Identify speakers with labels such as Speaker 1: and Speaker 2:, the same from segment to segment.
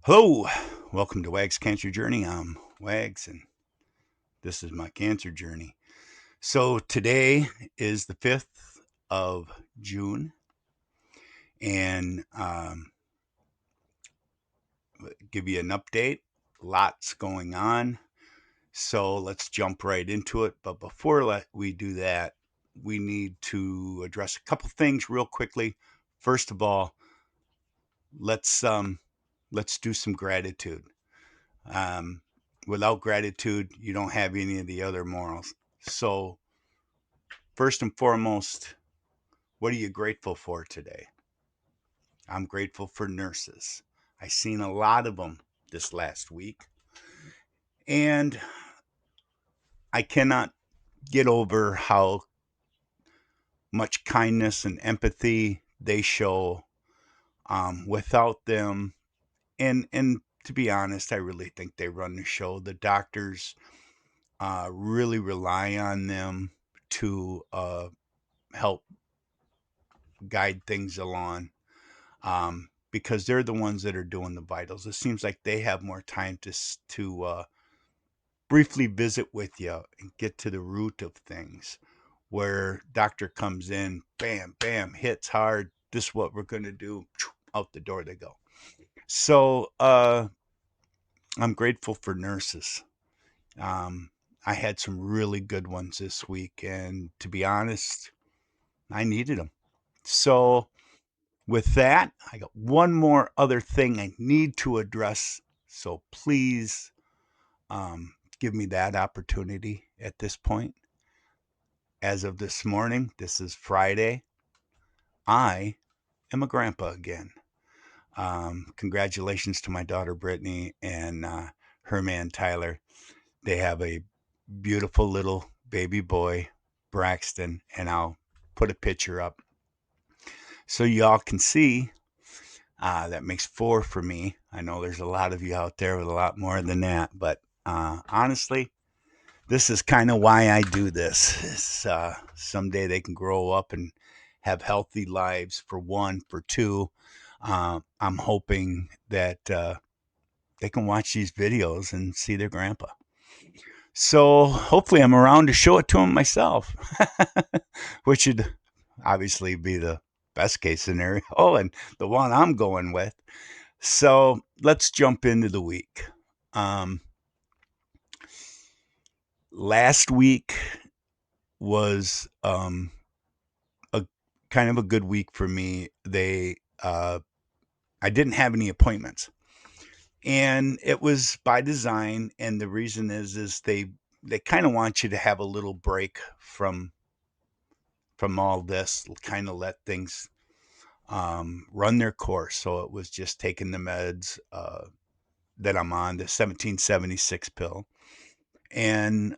Speaker 1: Hello, welcome to Wags Cancer Journey. I'm Wags, and this is my cancer journey. So today is the 5th of June, and give you an update. Lots going on, so let's jump right into it. But before we do that, we need to address a couple things real quickly. First of all, let's um, let's do some gratitude. Um, Without gratitude, you don't have any of the other morals. So, first and foremost, what are you grateful for today? I'm grateful for nurses. I seen a lot of them this last week, and I cannot get over how much kindness and empathy they show. Without them, and to be honest, I really think they run the show. The doctors really rely on them to help guide things along, because they're the ones that are doing the vitals. It seems like they have more time to briefly visit with you and get to the root of things. Where doctor comes in, bam, bam, hits hard. This is what we're gonna do. Out the door they go. So I'm grateful for nurses. Um, I had some really good ones this week, and to be honest, I needed them. So with that, I got one more other thing I need to address. So please give me that opportunity at this point. As of this morning, this is Friday. I am a grandpa again. Congratulations to my daughter Brittany and her man Tyler. They have a beautiful little baby boy, Braxton, and I'll put a picture up so y'all can see. That makes four for me. I know there's a lot of you out there with a lot more than that, but honestly, this is kind of why I do this. Someday they can grow up and have healthy lives. For one, for two, I'm hoping that they can watch these videos and see their grandpa. So hopefully, I'm around to show it to them myself, which would obviously be the best case scenario and the one I'm going with. So let's jump into the week. Um, Last week was a kind of a good week for me. I didn't have any appointments, and it was by design. And the reason is they kind of want you to have a little break from all this, kind of let things run their course. So it was just taking the meds that I'm on, the 1776 pill, and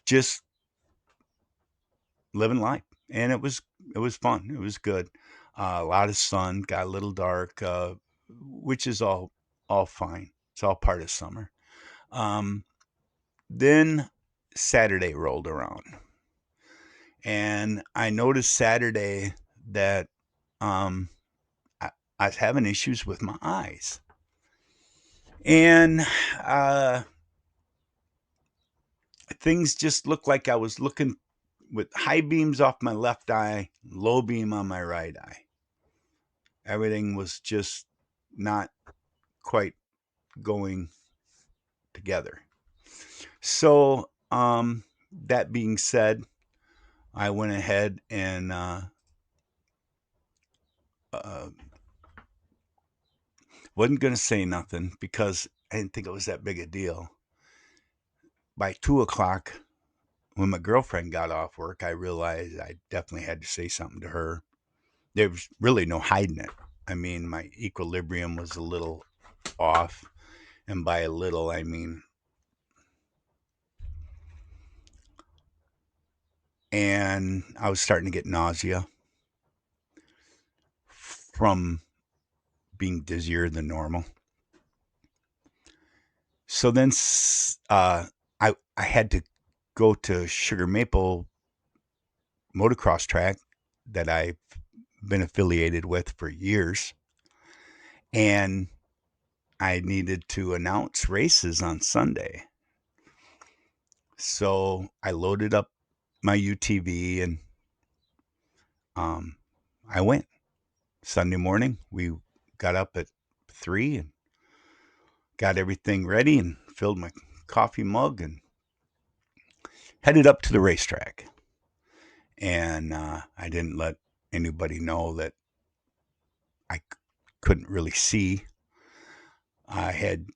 Speaker 1: just living life. And it was fun. It was good. A lot of sun, got a little dark, which is all fine. It's all part of summer. Um, then Saturday rolled around, and I noticed Saturday that um, I, I was having issues with my eyes, and uh, things just looked like I was looking with high beams off my left eye, low beam on my right eye. Everything was just not quite going together. So, that being said, I went ahead and uh, wasn't going to say nothing because I didn't think it was that big a deal. By 2 o'clock, when my girlfriend got off work, I realized I definitely had to say something to her. There was really no hiding it. I mean, my equilibrium was a little off, and by a little, I mean, and I was starting to get nausea from being dizzier than normal. So then I had to go to Sugar Maple motocross track that I've been affiliated with for years, and I needed to announce races on Sunday. So I loaded up my UTV and I went. Sunday morning, we got up at 3 and got everything ready and filled my coffee mug and headed up to the racetrack. And I didn't let anybody know that I couldn't really see. I had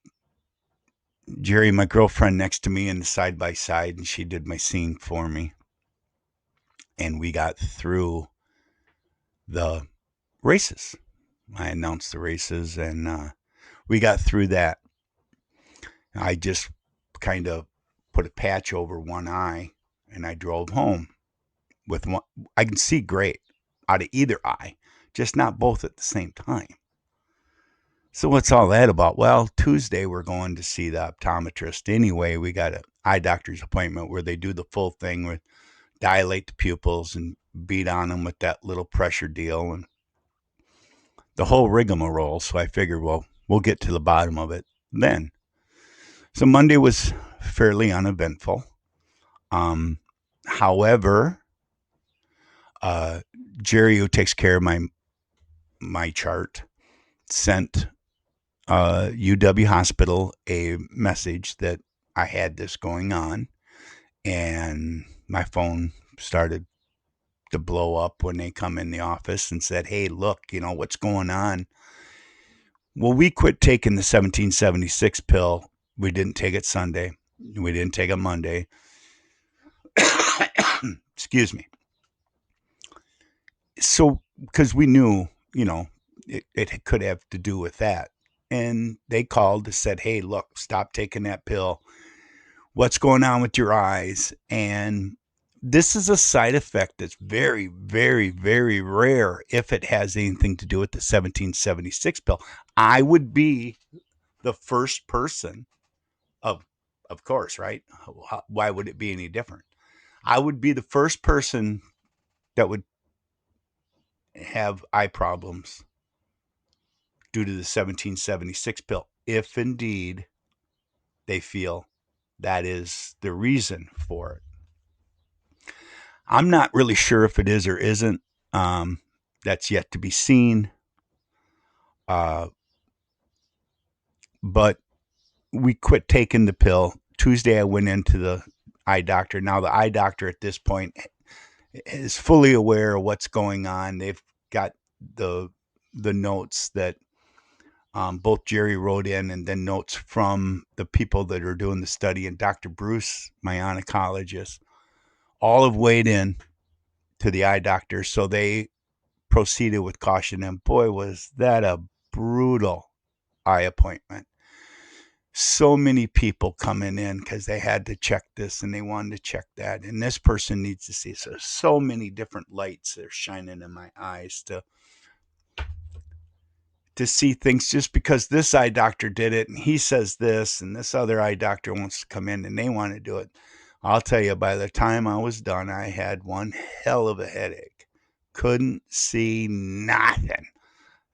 Speaker 1: Jerry, my girlfriend, next to me in the side by side, and she did my scene for me. And we got through the races. I announced the races, and we got through that. I just kind of put a patch over one eye, and I drove home with one. I can see great out of either eye, just not both at the same time. So what's all that about? Well, Tuesday we're going to see the optometrist anyway. We got an eye doctor's appointment where they do the full thing with dilate the pupils and beat on them with that little pressure deal and the whole rigmarole. So I figured, well, we'll get to the bottom of it then. So Monday was fairly uneventful. However, uh, Jerry, who takes care of my chart, sent UW Hospital a message that I had this going on, and my phone started to blow up when they come in the office and said, "Hey, look, what's going on?" Well, we quit taking the 1776 pill. We didn't take it Sunday. We didn't take it Monday. Excuse me. So, because we knew, it could have to do with that. And they called and said, "Hey, look, stop taking that pill. What's going on with your eyes?" And this is a side effect that's very, very, very rare if it has anything to do with the 1776 pill. I would be the first person of course, right? Why would it be any different? I would be the first person that would have eye problems due to the 1776 pill if indeed they feel that is the reason for it. I'm not really sure if it is or isn't. Um, that's yet to be seen. Uh, but we quit taking the pill. Tuesday, I went into the eye doctor. Now, the eye doctor at this point is fully aware of what's going on. They've got the notes that both Jerry wrote in, and then notes from the people that are doing the study, and Dr. Bruce, my oncologist, all have weighed in to the eye doctor. So they proceeded with caution. And boy, was that a brutal eye appointment. So many people coming in because they had to check this and they wanted to check that. And this person needs to see. So many different lights are shining in my eyes to see things just because this eye doctor did it and he says this and this other eye doctor wants to come in and they want to do it. I'll tell you, by the time I was done, I had one hell of a headache. Couldn't see nothing.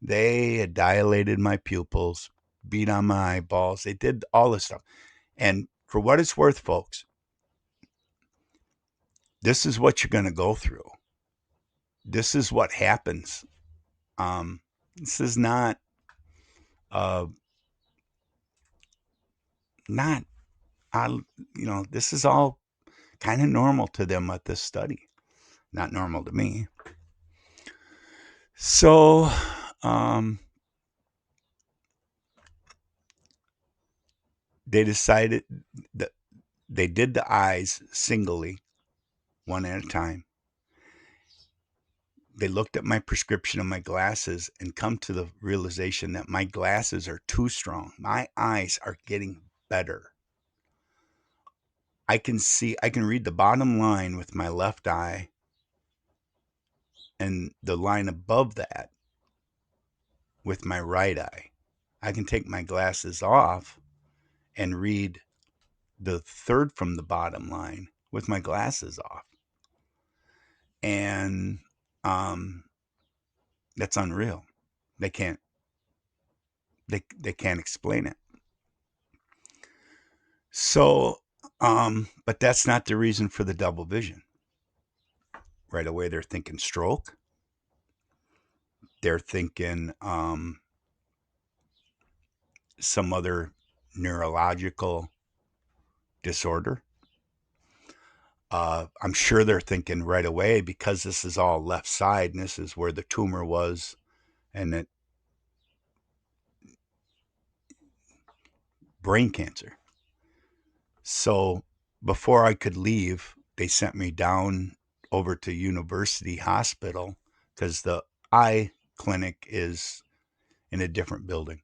Speaker 1: They had dilated my pupils, beat on my eyeballs. They did all this stuff. And for what it's worth, folks, this is what you're going to go through. This is what happens. This is uh, not, this is all kind of normal to them at this study. Not normal to me. So, they decided that they did the eyes singly, one at a time. They looked at my prescription of my glasses and come to the realization that my glasses are too strong. My eyes are getting better. I can read the bottom line with my left eye and the line above that with my right eye. I can take my glasses off and read the third from the bottom line with my glasses off. And that's unreal. They can't They can't explain it. So, but that's not the reason for the double vision. Right away, they're thinking stroke. They're thinking some other neurological disorder. I'm sure they're thinking right away, because this is all left side and this is where the tumor was, and that brain cancer. So before I could leave, they sent me down over to University Hospital, because the eye clinic is in a different building,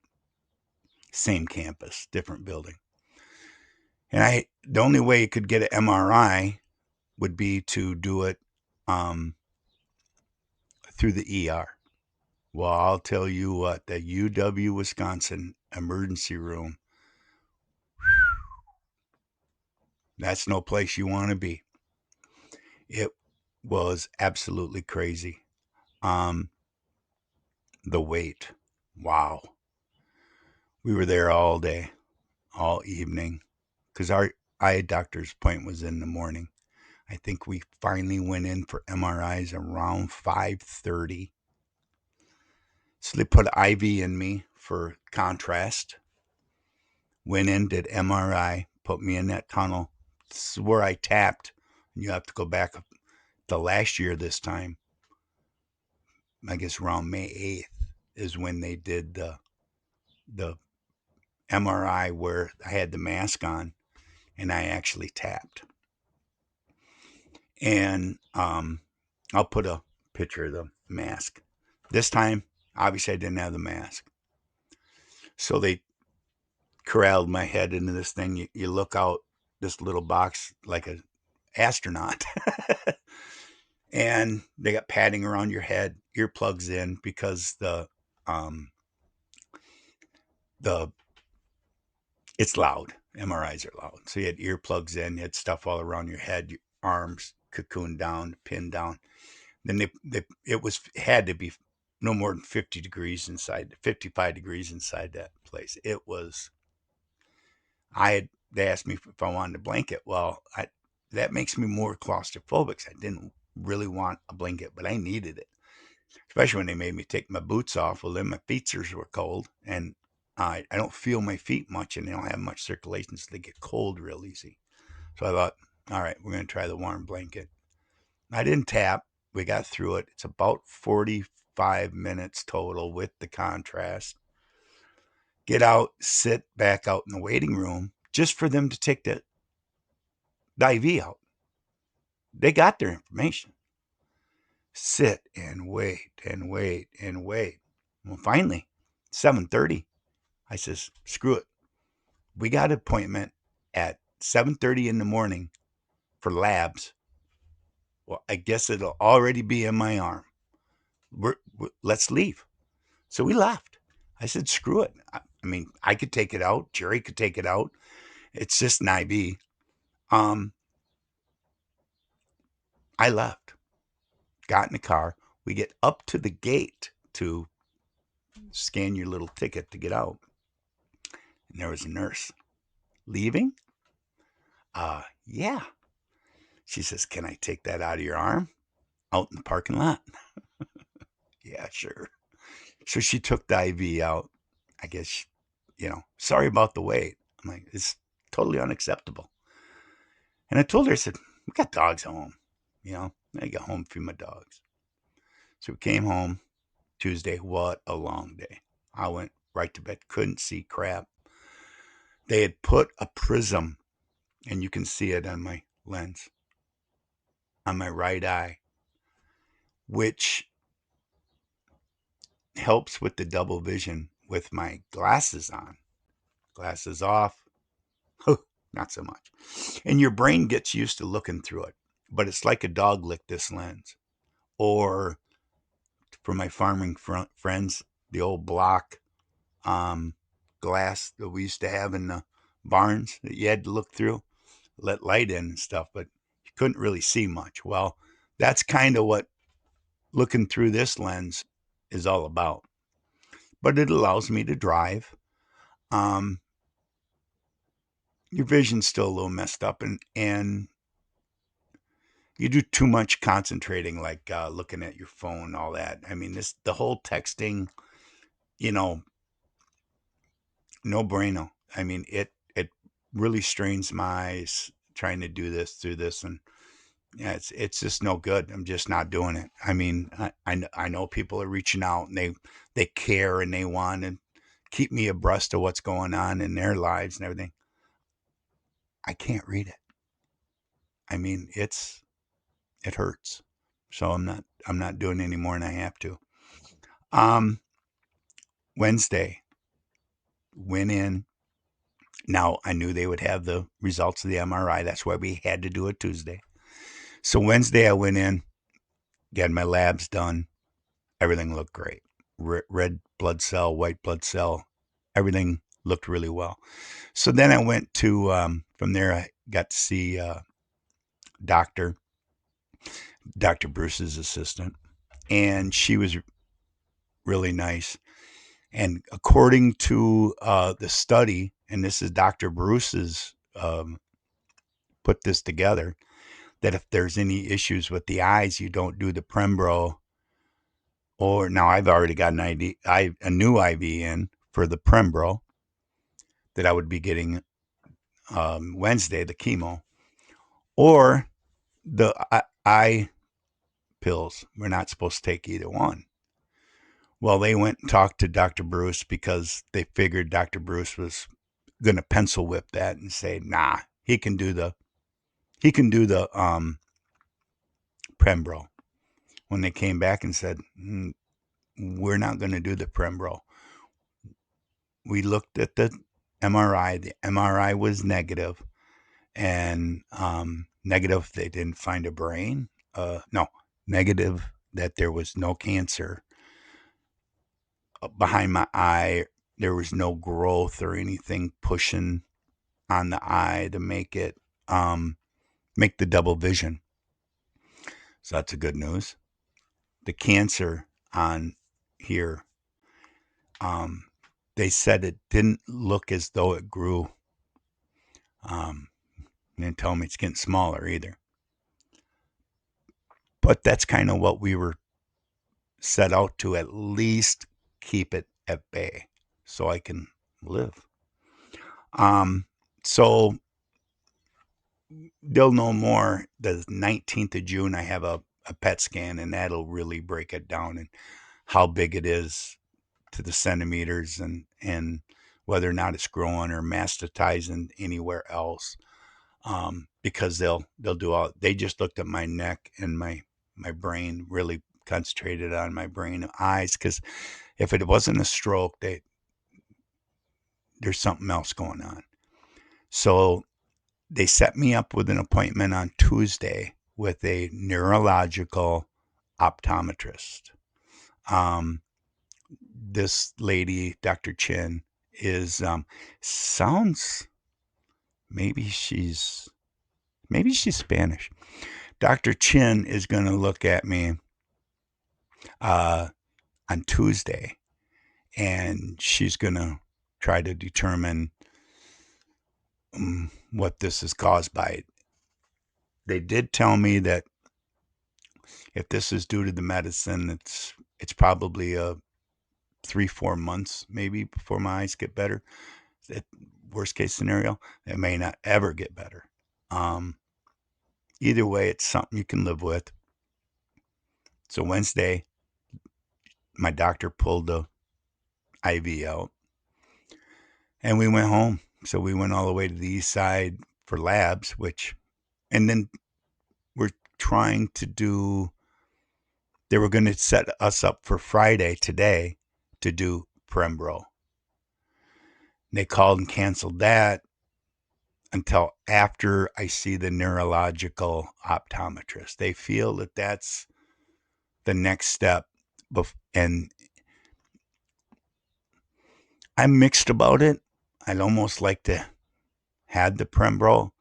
Speaker 1: same campus, different building. And the only way you could get an MRI would be to do it um, through the ER. Well, I'll tell you what, the UW Wisconsin emergency room, that's no place you want to be. It was absolutely crazy. Um, the wait, wow. We were there all day, all evening, because our eye doctor's appointment was in the morning. I think we finally went in for MRIs around 5:30. So they put IV in me for contrast. Went in, did MRI, put me in that tunnel. This is where I tapped. You have to go back to last year this time. I guess around May 8th is when they did the MRI where I had the mask on and I actually tapped. And I'll put a picture of the mask. This time, obviously, I didn't have the mask. So they corralled my head into this thing. You look out this little box like an astronaut. And they got padding around your head, earplugs in, because the it's loud. MRIs are loud. So you had earplugs in, you had stuff all around your head, your arms cocooned down, pinned down. Then it had to be no more than 50 degrees inside, 55 degrees inside that place. It was. They asked me if I wanted a blanket. Well, that makes me more claustrophobic. I didn't really want a blanket, but I needed it, especially when they made me take my boots off. Well, then my feeters were cold, and I don't feel my feet much, and they don't have much circulation, so they get cold real easy. So I thought, all right, we're going to try the warm blanket. I didn't tap. We got through it. It's about 45 minutes total with the contrast. Get out, sit back out in the waiting room just for them to take the IV out. They got their information. Sit and wait and wait and wait. Well, finally, 7:30, I says, screw it. We got an appointment at 7:30 in the morning for labs. Well, I guess it'll already be in my arm. Let's leave. So we left. I said, screw it. I mean, I could take it out. Jerry could take it out. It's just an IV. I left, got in the car. We get up to the gate to scan your little ticket to get out. And there was a nurse. Leaving? Yeah. She says, can I take that out of your arm? Out in the parking lot? Yeah, sure. So she took the IV out. I guess, sorry about the wait. I'm like, it's totally unacceptable. And I told her, I said, we got dogs home. I got home to feed my dogs. So we came home Tuesday. What a long day. I went right to bed, couldn't see crap. They had put a prism, and you can see it on my lens, on my right eye, which helps with the double vision with my glasses on. Glasses off, not so much. And your brain gets used to looking through it, but it's like a dog licked this lens. Or for my farming friends, the old block glass that we used to have in the barns that you had to look through, let light in and stuff, but you couldn't really see much. Well, that's kind of what looking through this lens is all about. but it allows me to drive. Um, your vision's still a little messed up, and you do too much concentrating, like looking at your phone, all that. I mean, the whole texting, you know, no bueno. I mean, it really strains my eyes trying to do this through this, and yeah, it's just no good. I'm just not doing it. I mean, I know people are reaching out and they care and they want to keep me abreast of what's going on in their lives and everything. I can't read it. I mean, it hurts. So I'm not doing any more than I have to. Um, Wednesday went in. Now I knew they would have the results of the MRI. That's why we had to do it Tuesday. So Wednesday I went in, got my labs done. Everything looked great. Red blood cell, white blood cell, everything looked really well. So then I went to from there. I got to see Doctor Bruce's assistant, and she was really nice. And according to the study, and this is Dr. Bruce's put this together, that if there's any issues with the eyes, you don't do the Prembro. Or now I've already got a new IV in for the Prembro that I would be getting Wednesday, the chemo, or the eye pills. We're not supposed to take either one. Well, they went and talked to Dr. Bruce because they figured Dr. Bruce was going to pencil whip that and say, nah, he can do the Prembro. When they came back and said, we're not going to do the Prembro. We looked at the MRI. The MRI was negative, and negative they didn't find a brain. No, negative that there was no cancer behind my eye. There was no growth or anything pushing on the eye to make the double vision. So that's a good news. The cancer on here, um, they said it didn't look as though it grew. They didn't tell me it's getting smaller either. But that's kind of what we were set out to, at least keep it at bay so I can live. So they'll know more the 19th of June. I have a PET scan, and that'll really break it down and how big it is to the centimeters, and whether or not it's growing or mastatizing anywhere else. Because they'll do all. They just looked at my neck and my brain, really concentrated on my brain and eyes, because if it wasn't a stroke, there's something else going on. So they set me up with an appointment on Tuesday with a neurological optometrist. Um, this lady, Dr. Chin, is sounds maybe she's Spanish. Dr. Chin is going to look at me uh, on Tuesday, and she's going to try to determine what this is caused by. They did tell me that if this is due to the medicine, it's probably a 3-4 months maybe before my eyes get better. At worst case scenario, it may not ever get better. Um, Either way, it's something you can live with. So Wednesday, my doctor pulled the IV out, and we went home. So we went all the way to the east side for labs, and then we're trying to do. They were going to set us up for Friday today to do Prembro. They called and canceled that until after I see the neurological optometrist. They feel that that's the next step. And I'm mixed about it. I'd almost like to have the Prembro.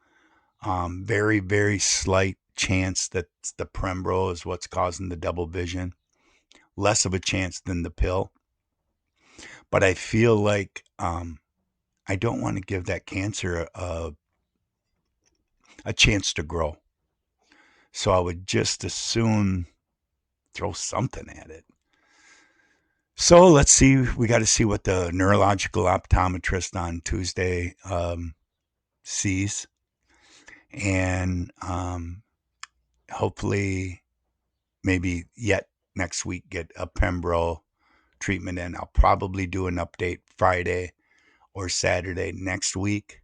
Speaker 1: Very, very slight chance that the Prembro is what's causing the double vision. Less of a chance than the pill. but I feel like I don't want to give that cancer a chance to grow. So I would just as soon throw something at it. So let's see. We got to see what the neurological optometrist on Tuesday sees, and hopefully, maybe yet next week get a Pembro treatment in. I'll probably do an update Friday or Saturday next week.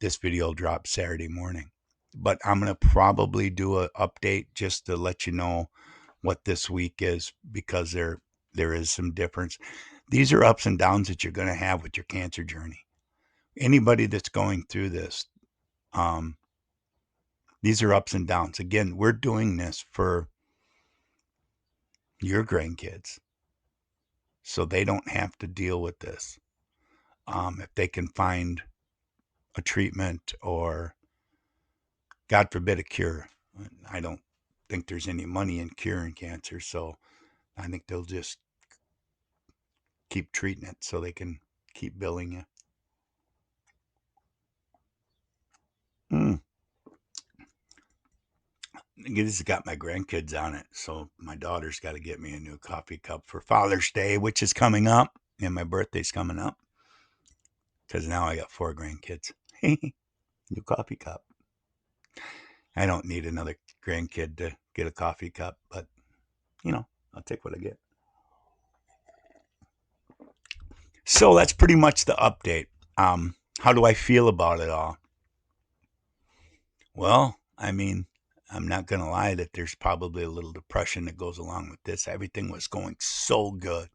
Speaker 1: This video will drop Saturday morning, but I'm gonna probably do an update just to let you know what this week is, because there is some difference. These are ups and downs that you're going to have with your cancer journey. Anybody that's going through this, um, these are ups and downs. Again, we're doing this for your grandkids, so they don't have to deal with this. If they can find a treatment or, God forbid, a cure. I don't think there's any money in curing cancer, so I think they'll just keep treating it so they can keep billing you. Mm. This has got my grandkids on it, so my daughter's got to get me a new coffee cup for Father's Day, which is coming up, and my birthday's coming up, because now I got 4 grandkids. New coffee cup. I don't need another grandkid to get a coffee cup, but I'll take what I get. So that's pretty much the update. How do I feel about it all? Well, I mean, I'm not going to lie that there's probably a little depression that goes along with this. Everything was going so good.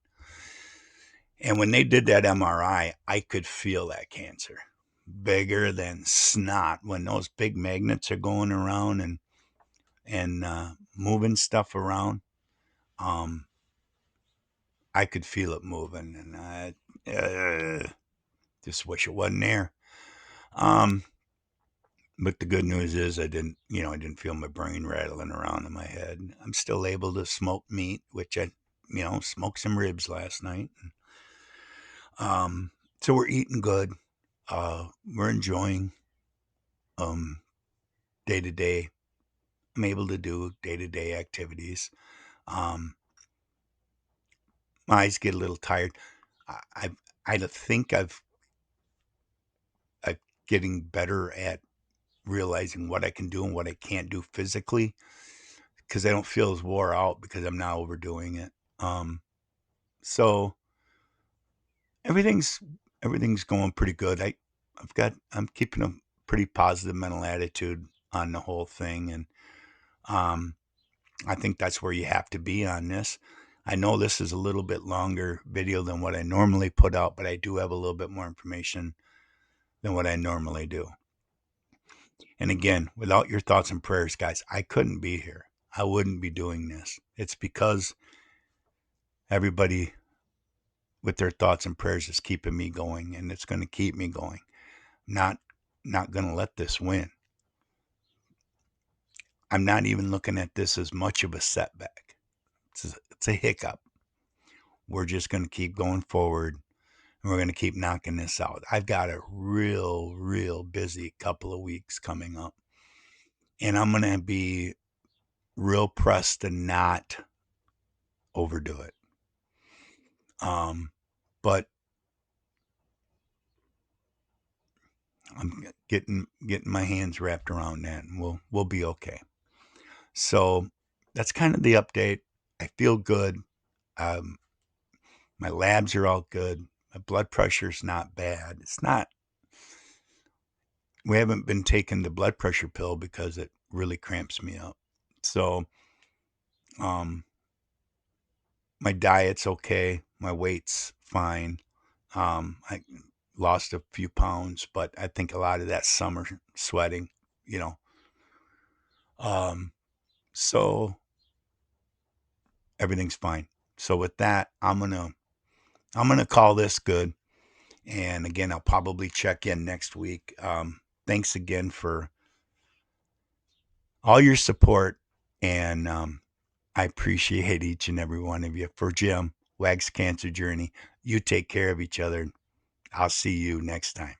Speaker 1: And when they did that MRI, I could feel that cancer bigger than snot. When those big magnets are going around and moving stuff around, um, I could feel it moving, and I just wish it wasn't there. Um, but the good news is I didn't feel my brain rattling around in my head. I'm still able to smoke meat, which I, smoked some ribs last night. So we're eating good. We're enjoying day to day. I'm able to do day to day activities. Um, my eyes get a little tired. I I think I'm getting better at realizing what I can do and what I can't do physically, because I don't feel as wore out because I'm not overdoing it. So everything's everything's going pretty good. I'm keeping a pretty positive mental attitude on the whole thing, and um, I think that's where you have to be on this. I know this is a little bit longer video than what I normally put out, but I do have a little bit more information than what I normally do. And again, without your thoughts and prayers, guys, I couldn't be here. I wouldn't be doing this. It's because everybody with their thoughts and prayers is keeping me going, and it's going to keep me going. Not not going to let this win. I'm not even looking at this as much of a setback. It's a hiccup. We're just going to keep going forward, and we're going to keep knocking this out. I've got a real busy couple of weeks coming up, and I'm going to be real pressed to not overdo it. But I'm getting my hands wrapped around that, and we'll be okay. So that's kind of the update. I feel good. Um, my labs are all good. My blood pressure's not bad. It's not. We haven't been taking the blood pressure pill because it really cramps me up. So, um, my diet's okay. My weight's fine. I lost a few pounds, but I think a lot of that summer sweating, you know. Um, so everything's fine. So with that, I'm gonna call this good. And again, I'll probably check in next week. Thanks again for all your support, and I appreciate each and every one of you. For Jim, Wags Cancer Journey, You take care of each other. I'll see you next time.